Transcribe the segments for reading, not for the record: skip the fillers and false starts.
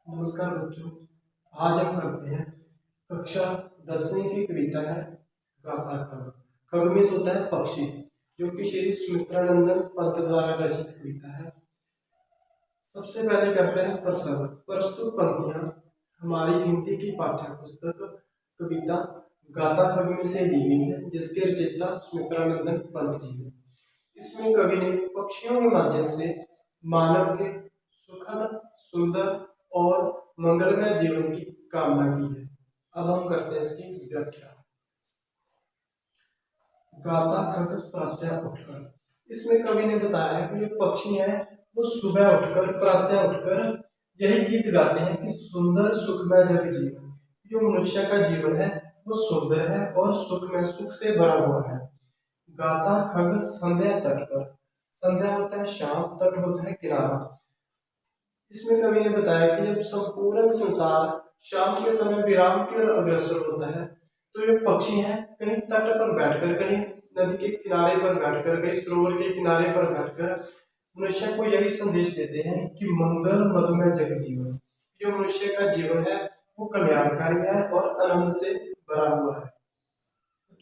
नमस्कार बच्चों। आज हम करते हैं कक्षा 10वीं की कविता है गाता खग। खग में होता है पक्षी, जो कि श्री सुमित्रानंदन पंत द्वारा रचित कविता है। सबसे पहले करते हैं प्रसंग। प्रस्तुत पंक्तियां हमारी हिंदी की पाठ्य पुस्तक कविता गाता खग में से ली गई है, जिसके रचयिता सुमित्रानंदन पंत जी है। इसमें कवि ने पक्षियों के माध्यम से मानव के सुखद, सुंदर और मंगलमय जीवन की कामना की है। अब हम करते हैं इसकी व्याख्या। गाता खग प्रातः उठकर। इसमें कवि ने बताया है कि जो पक्षी हैं वो सुबह उठकर, प्रातः उठकर यही गीत गाते हैं कि सुंदर सुखमय जग जीवन। जो मनुष्य का जीवन है वो सुंदर है और सुखमय, सुख से भरा हुआ है। गाता खग संध्या तट पर। संध्या होता है शाम, तट होता है किनारा। इसमें कवि ने बताया कि जब संपूर्ण संसार शाम के समय विराम की ओर अग्रसर होता है, तो ये पक्षी हैं कहीं तट पर बैठकर, कहीं नदी के किनारे पर बैठकर, कहीं सरोवर के किनारे पर बैठकर मनुष्य को यही संदेश देते हैं कि मंगल मधुमय जग जीवन। जो मनुष्य का जीवन है वो कल्याणकारी है और आनंद से भरा हुआ है।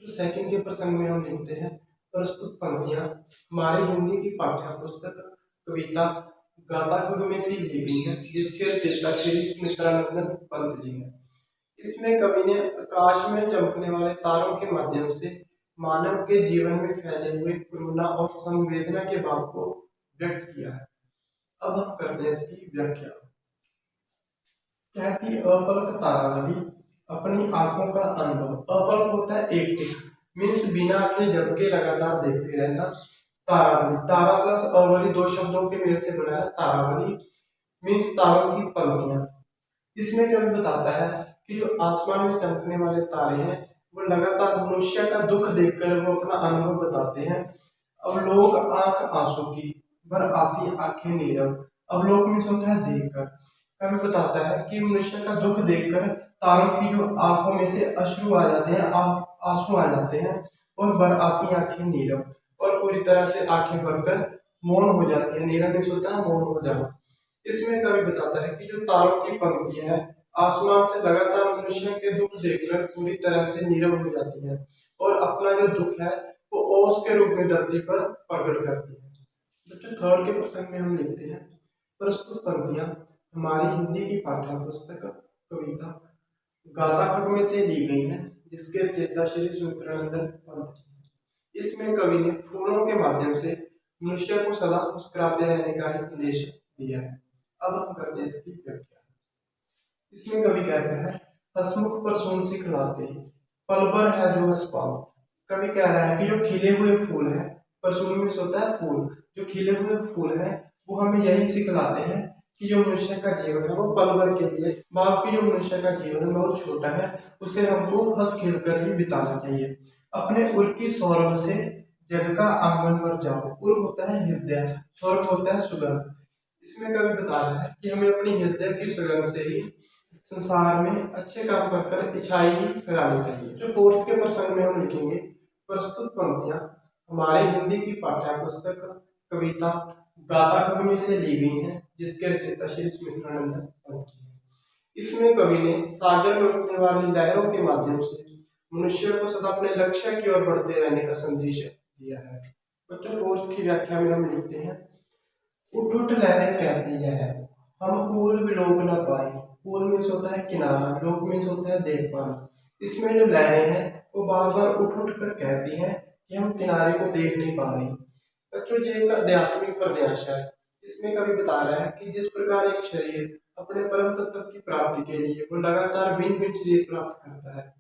जो सेकंड के प्रसंग में हम लिखते हैं प्रस्तुत पंक्तियां हमारी हिंदी की पाठ्य पुस्तक कविता गाता खग में से ली गई है, जिसके रचयिता श्री सुमित्रानंदन पंत जी हैं। इसमें कवि ने आकाश में चमकने वाले तारों के माध्यम से मानव के जीवन में फैले हुए करुणा और संवेदना के भाव को व्यक्त किया है। अब हम करते हैं इसकी व्याख्या। कहती अपलक तारावली अपनी आंखों का अनुभव। अपलक होता है एक टिक, मीन्स बिना आंखें झपके लगातार देखते रहना। तारावली, तारा प्लस अवली दो शब्दों के मेल से बना है तारावली, मीन्स तारों की पंक्तियां। इसमें कवि बताता है कि जो आसमान में चमकने वाले तारे हैं वो लगातार मनुष्य का दुख देखकर वो अपना अनुभव बताते हैं। अवलोक आंख आंसू की, भर आती आंखें नीरव। अवलोक में होता है देखकर। कवि बताता है कि मनुष्य का दुख देखकर तारों की जो आंखों में से अश्रु आ जाते हैं, आंसू आ जाते हैं, और भर आती आंखें नीरव, और पूरी तरह से आंखें भरकर मौन हो जाती है। नीरव में होता है मौन हो जाना। इसमें कवि बताता है कि जो तारों की पंक्तियां हैं आसमान से लगातार मनुष्य के दुख देखकर पूरी तरह से नीरव हो जाती हैं और अपना जो दुख है वो ओस के रूप में धरती पर प्रकट करती है। बच्चों, थर्ड के प्रसंग में हम लिखते हैं प्रस्तुत पंक्तियां हमारी हिंदी की पाठ्य पुस्तक कविता गाता खग में से ली गई है, जिसके रचयिता श्री सुमित्रानंदन पंत जी। इसमें कवि ने फूलों के माध्यम से मनुष्य को सदा मुस्कुराते रहने का ही संदेश दिया है। अब हम करते हैं इसकी व्याख्या। इसमें कवि कहते हैं हसमुख पर सुन सिखलाते पल भर है जो हंस पाओ। कवि कह रहा है कि जो खिले हुए फूल है, परसुन में होता है फूल, जो खिले हुए फूल है वो हमें यही सिखलाते हैं कि जो मनुष्य का जीवन है वो पल भर के लिए, बाकी जो मनुष्य का जीवन बहुत छोटा है, उसे हमको हंस खेल कर ही बिताना चाहिए। अपने उर की सौरभ से जग का आंगन पर जाओ। उर होता है हृदय, सौरभ होता है सुगंध। इसमें कवि बता रहा है कि हमें अपनी हृदय की सुगंध से ही संसार में अच्छे काम कर अच्छाई ही फैलानी चाहिए। जो फोर्थ के प्रसंग में हम लिखेंगे प्रस्तुत पंक्तियां हमारे हिंदी की पाठ्य पुस्तक कविता गाता खग में से ली गई हैं, जिसके रचयिता श्री सुमित्रानंदन पंत जी हैं। इसमें कवि ने सागर में उठने वाली लहरों के माध्यम से मनुष्य को सदा अपने लक्ष्य की ओर बढ़ते रहने का संदेश दिया है। बच्चों, फोर्थ की व्याख्या में हम लिखते हैं उठ उठ लहरें कहती है हम कूल विलोक न पाए। कूल में होता है किनारा, विलोक में होता है देख पाना। इसमें जो लहरें हैं वो बार बार उठ उठ कर कहती हैं कि हम किनारे को देख नहीं पा रहे। बच्चों, ये एक आध्यात्मिक प्रयास है। इसमें कवि बता रहा है कि जिस प्रकार एक शरीर अपने परम तत्व की प्राप्ति के लिए वो लगातार भिन्न भिन्न शरीर प्राप्त करता है।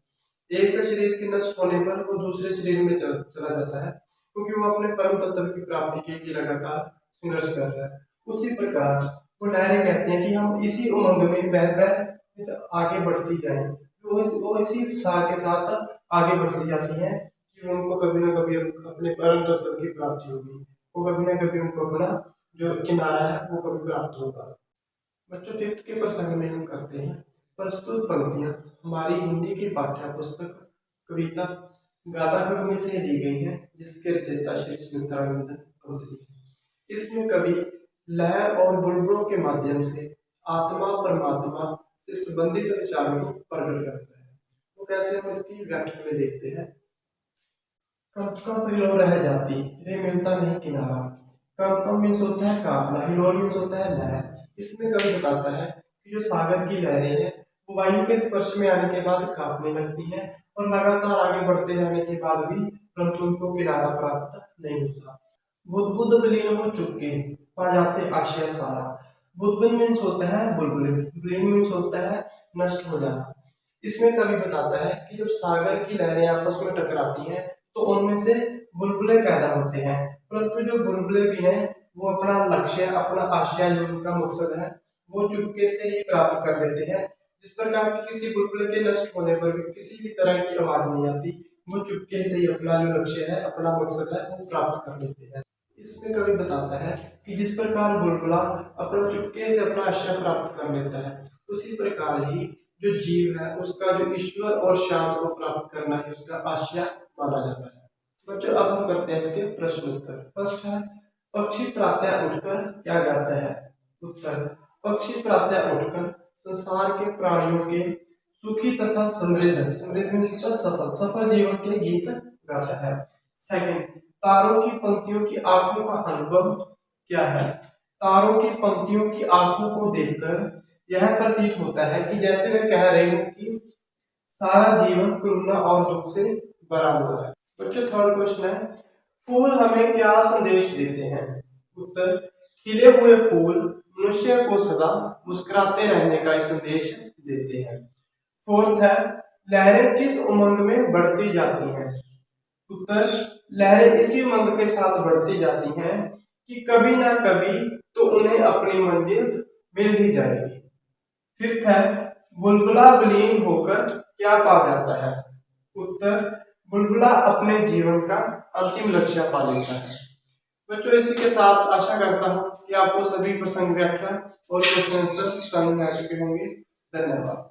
एक शरीर के नष्ट होने पर वो दूसरे शरीर में चला जाता है, क्योंकि वो अपने परम तत्व की प्राप्ति के लिए लगातार संघर्ष कर रहा है। उसी प्रकार वो लहरें कहते हैं कि हम इसी उमंग में बह बह आगे बढ़ती जाएं। वो इसी उत्साह के साथ आगे बढ़ती जाती हैं कि उनको कभी ना कभी अपने परम तत्व की प्राप्ति होगी, वो कभी ना कभी उनको अपना जो किनारा है वो कभी प्राप्त होगा। बच्चों, फिफ्थ के प्रसंग में हम करते हैं प्रस्तुत पंक्तियां हमारी हिंदी की पाठ्य पुस्तक कविता गाता खग में से ली गई है, जिसके रचयिता श्री सुमित्रानंदन पंत जी। इसमें कवि लहर और बुलबुलों के माध्यम से आत्मा परमात्मा से संबंधित विचारों को प्रकट करता है। तो कैसे हम इसकी व्याख्या में देखते हैं। कब कब हिलो रह जाती, रे मिलता नहीं किनारा। कब कब मीन्स होता है कांपना, हिलोर मीन्स होता है लहर। इसमें कवि बताता है कि जो सागर की लहरें हैं वो वायु के स्पर्श में आने के बाद कांपने लगती हैं और लगातार आगे बढ़ते जाने के बाद भी परंतु उनको किनारा प्राप्त नहीं होता। बुदबुद विलीन हो चुके पा जाते आशय सारा। बुदबुद मीन्स होता है बुलबुले, विलीन मीन्स होता है नष्ट हो जाना। इसमें कवि बताता है कि जब सागर की लहरें आपस में टकराती हैं तो उनमें से बुलबुले पैदा होते हैं, परंतु जो बुलबुले भी हैं वो अपना लक्ष्य, अपना आशय, जो उनका मकसद है वो चुपके से ही प्राप्त कर लेते हैं। जिस प्रकार की किसी बुलबुले के नष्ट होने पर भी किसी भी तरह की आवाज नहीं आती, वो चुपके से ही अपना जो लक्ष्य है, अपना मकसद है वो प्राप्त कर लेते हैं। इसमें कवि बताता है कि जिस प्रकार बुलबुला अपना चुपके से अपना आशय प्राप्त कर लेता है, उसी प्रकार ही जो जीव है उसका जो ईश्वर और शांत को प्राप्त करना है उसका आशय माना जाता है। बच्चों अब हम करते हैं इसके प्रश्न उत्तर। फर्स्ट है, पक्षी प्रातः उठकर क्या गाता है। उत्तर, पक्षी प्रातः उठकर संसार के प्राणियों के सुखी तथा समृद्ध, समृद्ध मीन्स सफल, सफल जीवन के गीत गाता है। सेकंड, तारों की पंक्तियों की आंखों का अनुभव क्या है। तारों की पंक्तियों की आंखों को देखकर यह प्रतीत होता है कि जैसे मैं कह रही हूँ कि सारा जीवन करुणा और दुख से भरा हुआ है। बच्चों थर्ड क्वेश्चन है, फूल हमें क्या संदेश देते हैं। उत्तर, खिले हुए फूल मनुष्य को सदा मुस्कुराते रहने का संदेश देते हैं। फोर्थ है, लहरें किस उमंग में बढ़ती जाती हैं। उत्तर, लहरें इसी उमंग के साथ बढ़ती जाती हैं कि कभी ना कभी तो उन्हें अपनी मंजिल मिल ही जाएगी। फिफ्थ है, बुलबुला विलीन होकर क्या पा जाता है। उत्तर, बुलबुला अपने जीवन का अंतिम लक्ष्य पा लेता है। बच्चों इसी के साथ आशा करता हूँ कि आपको सभी प्रसंग व्याख्या और क्वेश्चन समझ में आ चुके होंगे। धन्यवाद।